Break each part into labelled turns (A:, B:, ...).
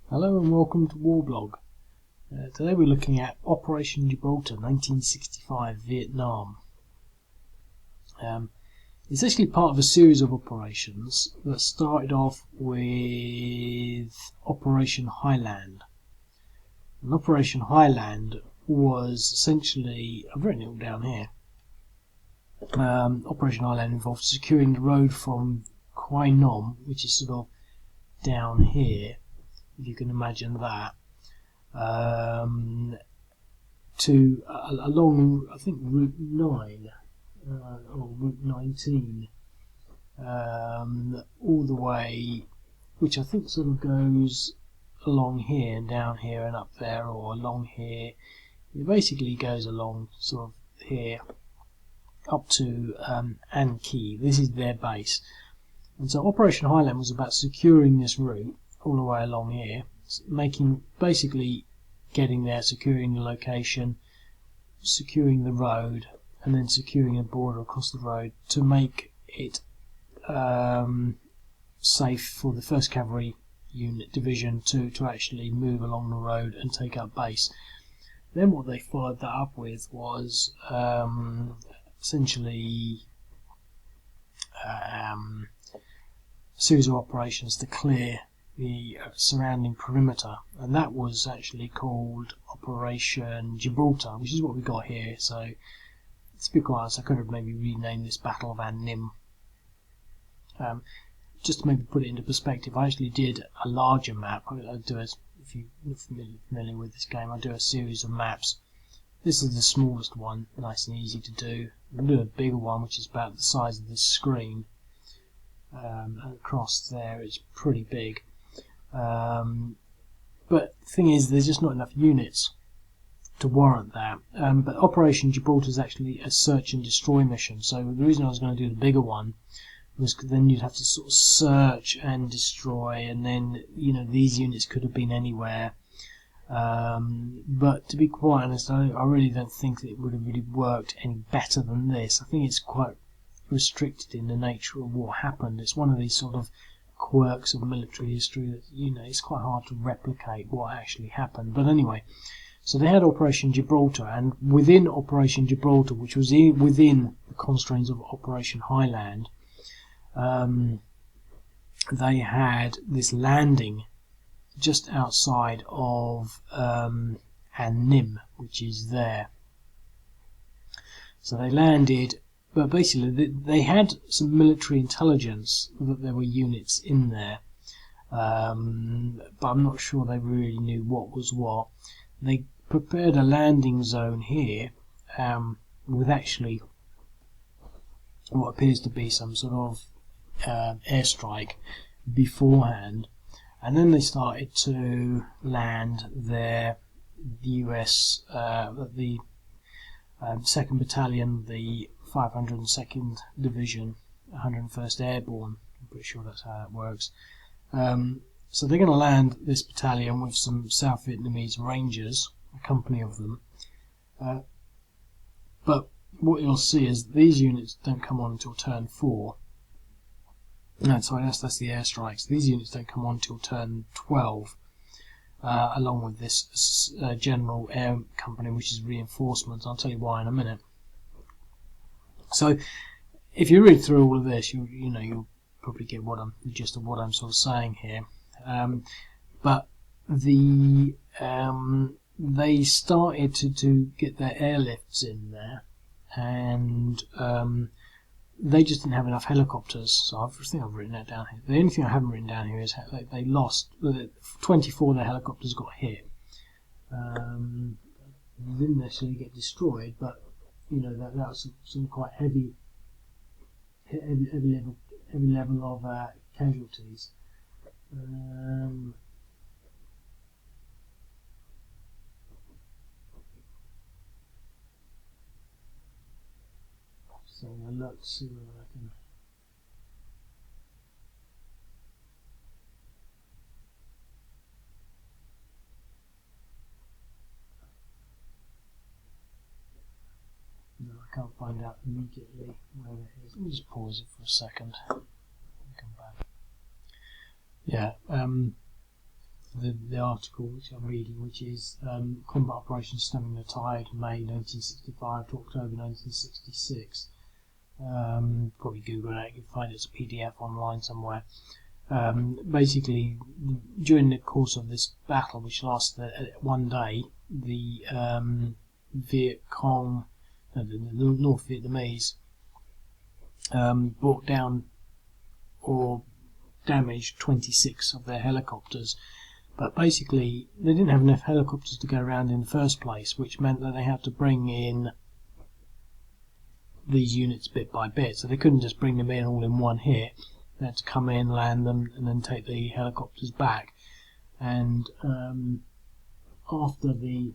A: Hello and welcome to Warblog. Today we're looking at Operation Gibraltar 1965 Vietnam. It's actually part of a series of operations that started off with Operation Highland. And Operation Highland was essentially, I've written it all down here. Operation Highland involved securing the road from Qui Nhon, which is sort of down here, if you can imagine that, to along, I think, Route 9 or Route 19, all the way, which I think sort of goes along here and down here and up there, or along here. It basically goes along sort of here up to An Khe. This is their base. And so Operation Highland was about securing this route all the way along here, basically getting there, securing the location, securing the road, and then securing a border across the road to make it safe for the 1st Cavalry Division to actually move along the road and take up base. Then what they followed that up with was essentially a series of operations to clear the surrounding perimeter, and that was actually called Operation Gibraltar, which is what we got here. So, to be quite honest, I could have maybe renamed this Battle of An Ninh. Just to maybe put it into perspective, I actually did a larger map. If you're familiar with this game, I do a series of maps. This is the smallest one, nice and easy to do. I'll do a bigger one, which is about the size of this screen. Across there, it's pretty big. But the thing is, there's just not enough units to warrant that. But Operation Gibraltar is actually a search and destroy mission. So the reason I was going to do the bigger one was then you'd have to sort of search and destroy, and then these units could have been anywhere. But to be quite honest, I really don't think that it would have really worked any better than this. I think it's quite restricted in the nature of what happened. It's one of these sort of quirks of military history that it's quite hard to replicate what actually happened. But anyway, so they had Operation Gibraltar, and within Operation Gibraltar, which was within the constraints of Operation Highland, they had this landing just outside of An Ninh, which is there. So they landed. But basically, they had some military intelligence that there were units in there, but I'm not sure they really knew what was what. They prepared a landing zone here with actually what appears to be some sort of airstrike beforehand, and then they started to land the US, the 2nd Battalion, the 502nd Division, 101st Airborne. I'm pretty sure that's how that works. So they're going to land this battalion with some South Vietnamese Rangers, a company of them. But what you'll see is these units don't come on until turn 4. No, sorry, that's the airstrikes. These units don't come on until turn 12, along with this General Air Company, which is reinforcements. I'll tell you why in a minute. So, if you read through all of this, you'll probably get the gist of what I'm sort of saying here. But they started to get their airlifts in there, and they just didn't have enough helicopters. So I think I've written that down here. The only thing I haven't written down here is they lost 24 of their helicopters got hit. They didn't necessarily get destroyed, but that was some quite heavy level of casualties. So let's see whether I can. No, I can't find out immediately where it is. Let me just pause it for a second. Come back. Yeah, the article which I'm reading, which is Combat Operation Stemming the Tide, May 1965 to October 1966. Probably Google it, you can find it as a PDF online somewhere. Basically, during the course of this battle, which lasted one day, the Viet Cong, the North Vietnamese, brought down or damaged 26 of their helicopters. But basically, they didn't have enough helicopters to go around in the first place, which meant that they had to bring in these units bit by bit. So they couldn't just bring them in all in one hit. They had to come in, land them, and then take the helicopters back. And after the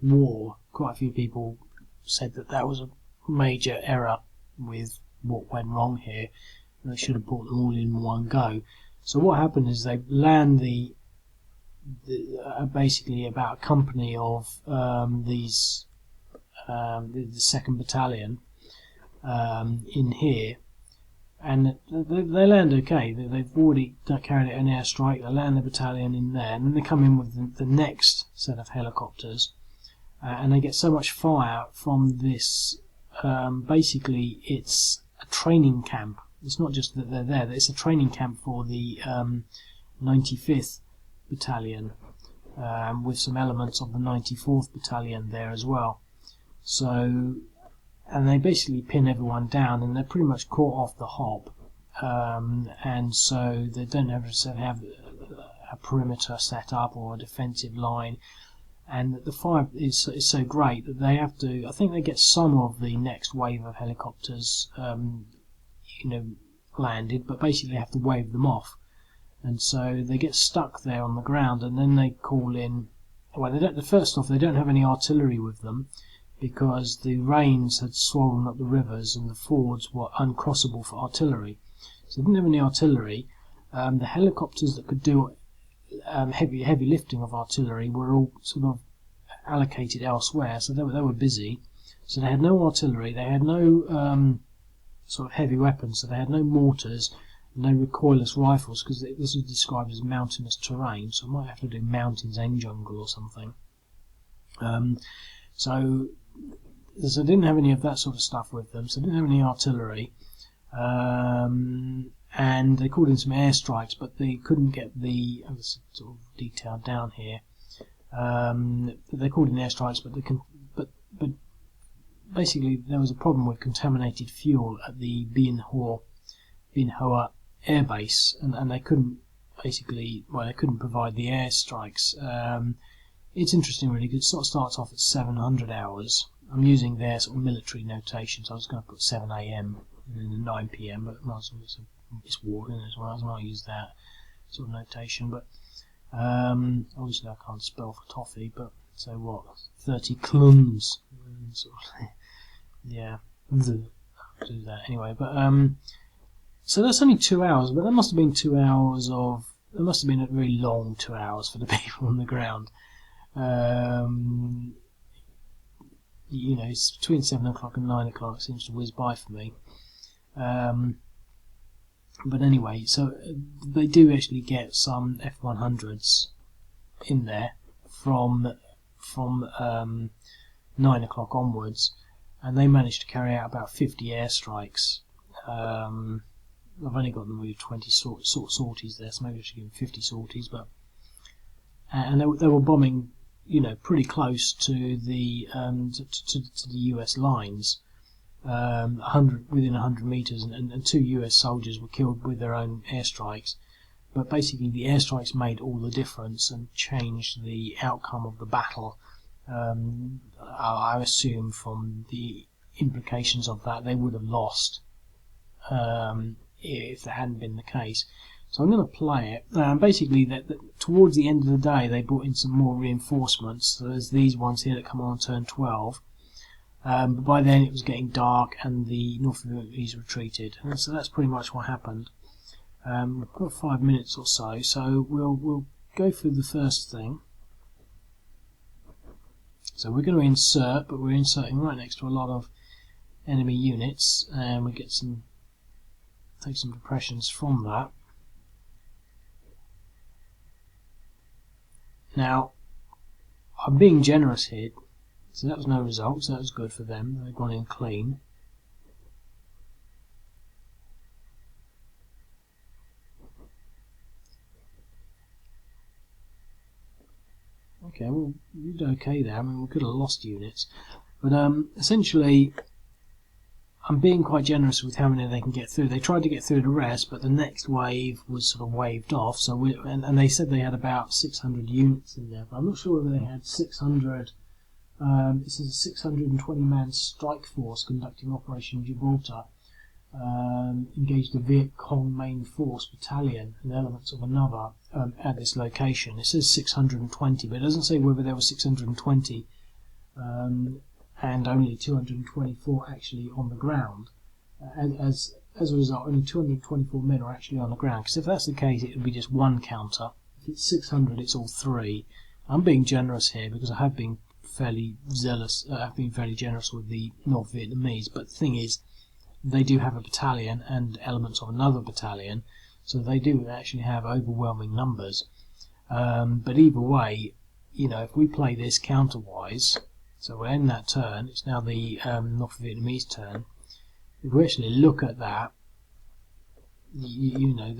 A: war, quite a few people said that that was a major error with what went wrong here. They should have brought them all in one go. So what happened is they land basically about a company of these the 2nd Battalion in here, and they land okay. They've already carried out an airstrike. They land the battalion in there, and then they come in with the next set of helicopters, and they get so much fire from this. Basically, it's a training camp. It's not just that they're there, it's a training camp for the 95th Battalion, with some elements of the 94th Battalion there as well. So, and they basically pin everyone down, and they're pretty much caught off the hop, and so they don't have a perimeter set up or a defensive line, and the fire is so great that they have to, I think they get some of the next wave of helicopters landed, but basically they have to wave them off, and so they get stuck there on the ground, and then they call in, well, first off they don't have any artillery with them because the rains had swollen up the rivers and the fords were uncrossable for artillery, so they didn't have any artillery. The helicopters that could do heavy lifting of artillery were all sort of allocated elsewhere, so they were busy, so they had no artillery, they had no sort of heavy weapons, so they had no mortars, no recoilless rifles, because this is described as mountainous terrain, so I might have to do mountains and jungle or something. So they didn't have any of that sort of stuff with them, so they didn't have any artillery, and they called in some airstrikes, but they couldn't get the, it's sort of detailed down here, they called in airstrikes, but basically there was a problem with contaminated fuel at the Bien Hoa air base, and they couldn't they couldn't provide the airstrikes. It's interesting really, because it sort of starts off at 700 hours. I'm using their sort of military notation, so I was going to put 7 AM and then 9 PM, but it's war as well, so I'll use that sort of notation. But obviously I can't spell for toffee, but so what, 30 cluns, sort of, yeah, do that anyway. But so that's only 2 hours, but that must have been 2 hours of, it must have been a very long 2 hours for the people on the ground. It's between 7 o'clock and 9 o'clock, it seems to whiz by for me. But anyway, so they do actually get some F-100s in there from 9 o'clock onwards, and they managed to carry out about 50 airstrikes. I've only got them with 20 sorties there, so maybe I should give them 50 sorties. But and they were bombing, pretty close to the to the US lines, within 100 meters, and 2 US soldiers were killed with their own airstrikes. But basically, the airstrikes made all the difference and changed the outcome of the battle. I assume from the implications of that, they would have lost if that hadn't been the case. So I'm going to play it. Basically, that towards the end of the day, they brought in some more reinforcements. So there's these ones here that come on turn 12. But by then it was getting dark, and the North Vietnamese retreated. And so that's pretty much what happened. We've got 5 minutes or so, so we'll go through the first thing. So we're going to insert, but we're inserting right next to a lot of enemy units, and we get take some depressions from that. Now, I'm being generous here, so that was no result, so that was good for them. They've gone in clean. Okay, well, you did okay there. I mean, we could have lost units, but essentially, I'm being quite generous with how many they can get through. They tried to get through the rest, but the next wave was sort of waved off. So and they said they had about 600 units in there, but I'm not sure whether they had 600. This is a 620-man strike force conducting Operation Gibraltar. Engaged the Viet Cong Main Force Battalion and elements of another at this location. It says 620, but it doesn't say whether there were 620 and only 224 actually on the ground. As a result, only 224 men are actually on the ground, because if that's the case, it would be just one counter. If it's 600, it's all three. I'm being generous here because I have been fairly zealous. I've been fairly generous with the North Vietnamese, but the thing is, they do have a battalion and elements of another battalion, so they do actually have overwhelming numbers. But either way, you know, if we play this counterwise, so we're in that turn, it's now the North Vietnamese turn. If we actually look at that, you know,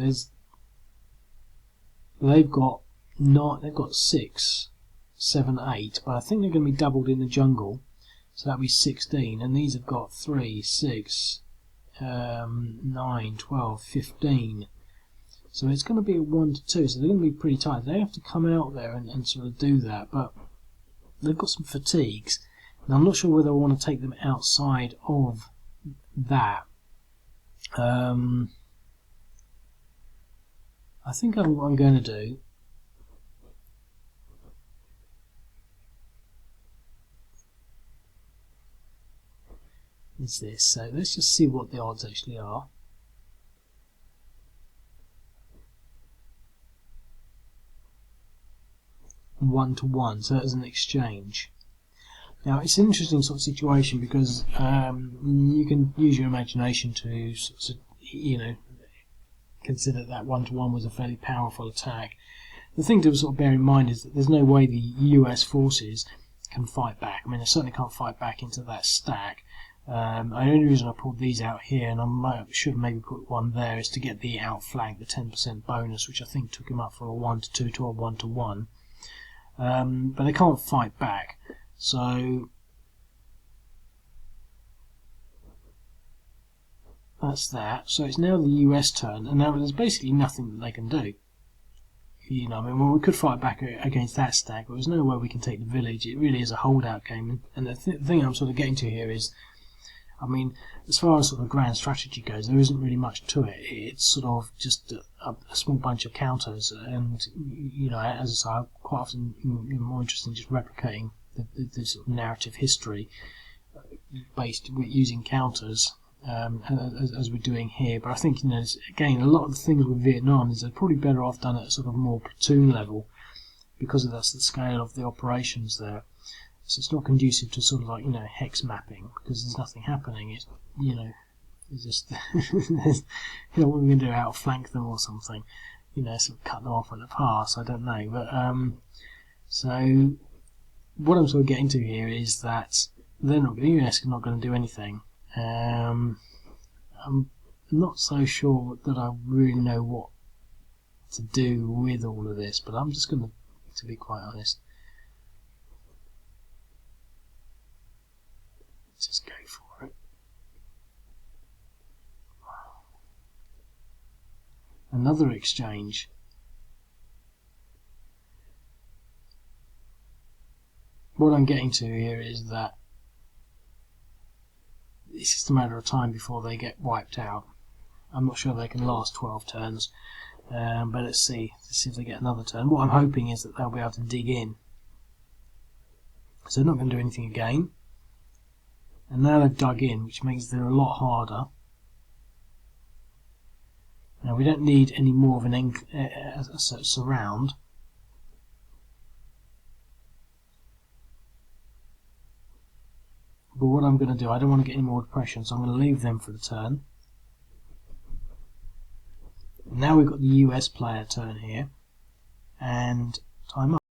A: they've got 6, 7, 8, but I think they're going to be doubled in the jungle, so that'll be 16, and these have got 3, 6. 9, 12, 15. So it's going to be a 1 to 2, so they're going to be pretty tight. They have to come out there and sort of do that, but they've got some fatigues. Now I'm not sure whether I want to take them outside of that. I think what I'm going to do is this. So let's just see what the odds actually are. One to one, so that's an exchange. Now it's an interesting sort of situation because you can use your imagination to sort of, you know, consider that 1 to 1 was a fairly powerful attack. The thing to sort of bear in mind is that there's no way the US forces can fight back. I mean, they certainly can't fight back into that stack. The only reason I pulled these out here, and I should have maybe put one there, is to get the outflank, the 10% bonus, which I think took him up from a 1 to 2 to a 1 to 1. But they can't fight back, so that's that. So it's now the US turn, and now there's basically nothing that they can do. You know, I mean, well, we could fight back against that stack, but there's no way we can take the village. It really is a holdout game, and the thing I'm sort of getting to here is, I mean, as far as sort of grand strategy goes, there isn't really much to it. It's sort of just a small bunch of counters, and you know, as I say, I'm quite often more interested in just replicating the sort of narrative history based using counters, as we're doing here. But I think, you know, again, a lot of the things with Vietnam is they're probably better off done at a sort of more platoon level, because that's the scale of the operations there. So it's not conducive to sort of like, you know, hex mapping, because there's nothing happening. It's, you know, it's just you know, what we're going to do, outflank them or something, you know, sort of cut them off at the pass. I don't know, but so what I'm sort of getting to here is that the US are not going to do anything. I'm not so sure that I really know what to do with all of this, but I'm just going to be quite honest, just go for it. Another exchange. What I'm getting to here is that it's just a matter of time before they get wiped out. I'm not sure they can last 12 turns, but let's see if they get another turn. What I'm hoping is that they'll be able to dig in. So they're not going to do anything again. And now they've dug in, which makes it a lot harder. Now we don't need any more of a surround. But what I'm going to do, I don't want to get any more depression, so I'm going to leave them for the turn. Now we've got the US player turn here, and time up.